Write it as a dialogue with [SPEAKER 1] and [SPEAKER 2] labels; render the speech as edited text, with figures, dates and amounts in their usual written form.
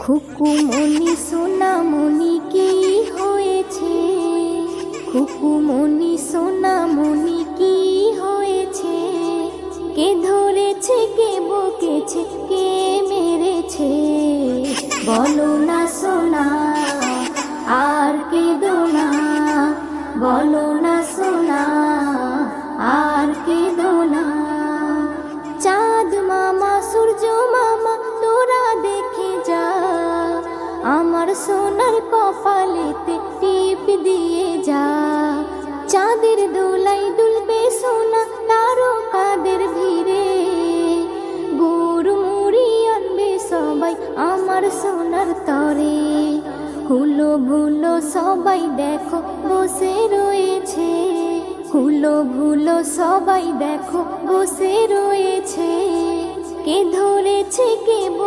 [SPEAKER 1] খুকুমনি সোনামনি কি হয়েছে? খুকুমনি সোনামনি কি হয়েছে? কে ধরেছে, কে বকেছে, কে মেরেছে? বলো না সোনা, আর কেঁদো না। বলো না সোনা, আর কেঁদো না। চাঁদ মামা, সূর্য মামা, তোরা দেখে যা, আমার সোনার কপালেতে টিপ দিয়ে যা। চাঁদের দোলাই দুলবে সোনা তারকাদের ভিড়ে, গুড় মুড়ি আনবে সবাই আমার সোনার তরে। হুলো ভুলো সবাই দেখো বসে রয়েছে, হুলো ভুলো সবাই দেখো বসে রয়েছে। কে ধরেছে, কে